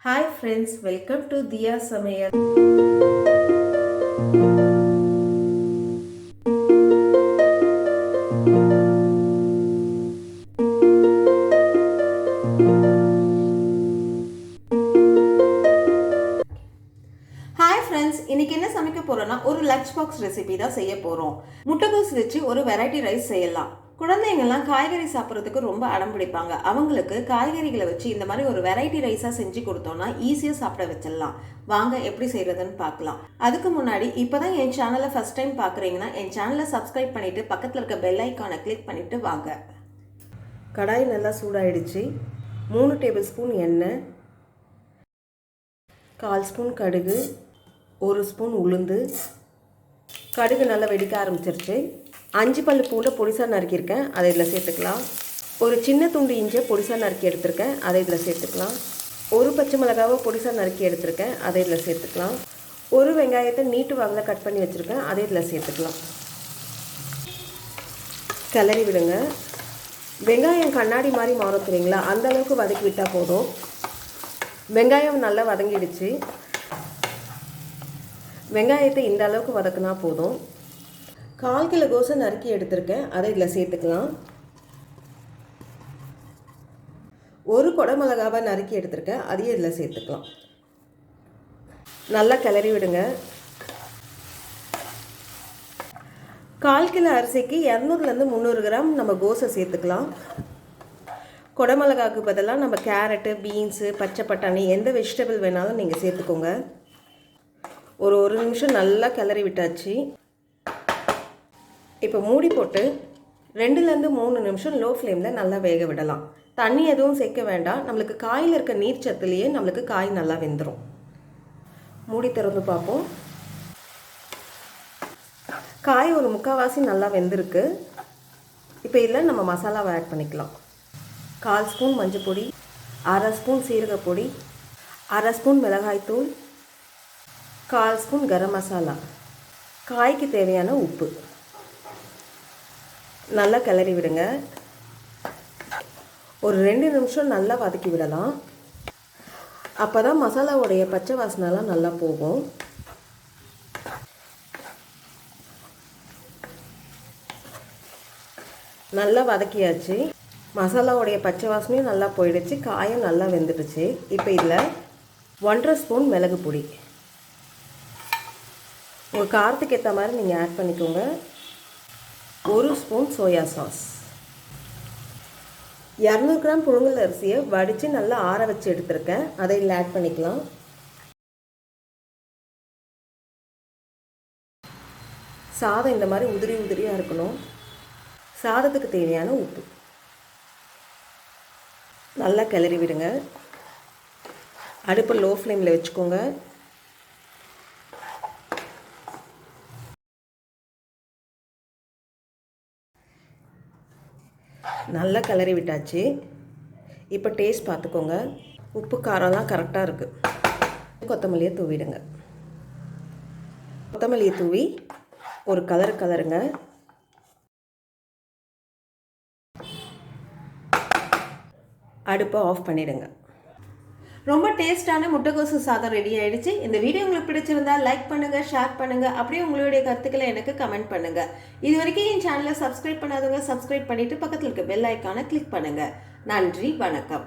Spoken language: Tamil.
Hi friends, welcome to Diya Samayal. Hi friends, இன்னைக்கு என்ன சமைக்க போறோம்னா ஒரு லஞ்ச் பாக்ஸ் ரெசிபி தான் செய்ய போறோம். முட்டைகோஸ் வச்சு ஒரு வெரைட்டி ரைஸ் செய்யலாம். குழந்தைங்கள்லாம் காய்கறி சாப்பிட்றதுக்கு ரொம்ப அடம் பிடிப்பாங்க. அவங்களுக்கு காய்கறிகளை வச்சு இந்த மாதிரி ஒரு வெரைட்டி ரைஸாக செஞ்சு கொடுத்தோம்னா ஈஸியாக சாப்பிட வச்சிடலாம். வாங்க எப்படி செய்யறதுன்னு பார்க்கலாம். அதுக்கு முன்னாடி இப்போதான் என் சேனலை ஃபர்ஸ்ட் டைம் பார்க்குறீங்கன்னா என் சேனலை சப்ஸ்கிரைப் பண்ணிட்டு பக்கத்தில் இருக்க பெல் ஐக்கானை கிளிக் பண்ணிட்டு வாங்க. கடாய் நல்லா சூடாயிடுச்சு. 3 டேபிள் ஸ்பூன் எண்ணெய், 1/4 ஸ்பூன் கடுகு, 1 ஸ்பூன் உளுந்து. கடுகு நல்லா வெடிக்க ஆரம்பிச்சிருச்சு. 5 பல்லு பூண்டை பொடிசாக நறுக்கியிருக்கேன், அதை இதில் சேர்த்துக்கலாம். ஒரு சின்ன துண்டு இஞ்சியை பொடிசாக நறுக்கி எடுத்திருக்கேன், அதை இதில் சேர்த்துக்கலாம். ஒரு பச்சை மிளகாவை பொடிசாக நறுக்கி எடுத்திருக்கேன், அதை இதில் சேர்த்துக்கலாம். ஒரு வெங்காயத்தை நீட்டு வாக்கில் கட் பண்ணி வச்சுருக்கேன், அதை இதில் சேர்த்துக்கலாம். கிளறி விடுங்க. வெங்காயம் கண்ணாடி மாதிரி மாறும் தெரியுங்களா, அந்த அளவுக்கு வதக்கி விட்டால் போதும். வெங்காயம் நல்லா வதங்கிடுச்சு. வெங்காயத்தை இந்த அளவுக்கு வதக்குனா போதும். 1/4 கிலோ கோஸை நறுக்கி எடுத்திருக்கேன், அதை இதில் சேர்த்துக்கலாம். ஒரு கொடை மிளகாவை நறுக்கி எடுத்திருக்கேன், அதையும் இதில் சேர்த்துக்கலாம். நல்லா கிளறி விடுங்க. 1/4 கிலோ அரிசிக்கு 200 - 300 கிராம் நம்ம கோஸை சேர்த்துக்கலாம். கொடை மிளகாவுக்கு பதிலாக நம்ம கேரட்டு, பீன்ஸு, பச்சை பட்டாணி எந்த வெஜிடபிள் வேணாலும் நீங்கள் சேர்த்துக்கோங்க. ஒரு நிமிஷம் நல்லா கிளறி விட்டாச்சு. இப்போ மூடி போட்டு 2 - 3 நிமிஷம் லோ ஃப்ளேமில் நல்லா வேக விடலாம். தண்ணி எதுவும் சேர்க்க வேண்டாம். நம்மளுக்கு காயில் இருக்க நீர் சத்துலேயே நம்மளுக்கு காய் நல்லா வெந்துடும். மூடி திறந்து பார்ப்போம். காய் ஒரு 3/4 நல்லா வெந்திருக்கு. இப்போ இதில் நம்ம மசாலாவை ஆட் பண்ணிக்கலாம். 1/4 ஸ்பூன் மஞ்சள் பொடி, 1/2 ஸ்பூன் சீரகப்பொடி, 1/2 ஸ்பூன் மிளகாய்த்தூள், 1/4 ஸ்பூன் கரம் மசாலா, காய்க்கு தேவையான உப்பு. நல்லா கிளறி விடுங்க. ஒரு 2 நிமிஷம் நல்லா வதக்கி விடலாம். அப்போ தான் மசாலாவுடைய பச்சை வாசனைலாம் நல்லா போகும். நல்லா வதக்கியாச்சு. மசாலாவுடைய பச்சை வாசனையும் நல்லா போயிடுச்சு, காயும் நல்லா வெந்துடுச்சு. இப்போ இதில் 1/2 ஸ்பூன் மிளகு பொடி, உங்கள் காரத்துக்கு ஏற்ற மாதிரி நீங்கள் ஆட் பண்ணிக்கோங்க. 1 ஸ்பூன் சோயா சாஸ், 200 கிராம் புழுங்கல் அரிசியை வடித்து நல்லா ஆற வச்சு எடுத்துருக்கேன், அதை இதில் ஆட் பண்ணிக்கலாம். சாதம் இந்த மாதிரி உதிரி உதிரியாக இருக்கணும். சாதத்துக்கு தேவையான உப்பு. நல்லா கிளறி விடுங்க. அடுப்பை லோ ஃப்ளேமில் வச்சுக்கோங்க. நல்லா கிளறி விட்டாச்சு. இப்போ டேஸ்ட் பார்த்துக்கோங்க. உப்பு காரம்லாம் கரெக்டாக இருக்குது. கொத்தமல்லியை தூவிடுங்க. கொத்தமல்லியை தூவி ஒரு கலருங்க. அடுப்பை ஆஃப் பண்ணிவிடுங்க. ரொம்ப டேஸ்டான முட்டைகோசு சாதம் ரெடி ஆகிடுச்சு. இந்த வீடியோ உங்களுக்கு பிடிச்சிருந்தா லைக் பண்ணுங்கள், ஷேர் பண்ணுங்கள். அப்படியே உங்களுடைய கருத்துக்களை எனக்கு கமெண்ட் பண்ணுங்கள். இது வரைக்கும் என் சேனலை சப்ஸ்கிரைப் பண்ணாதவங்க சப்ஸ்கிரைப் பண்ணிவிட்டு பக்கத்தில் இருக்க பெல் ஐக்கானை கிளிக் பண்ணுங்கள். நன்றி, வணக்கம்.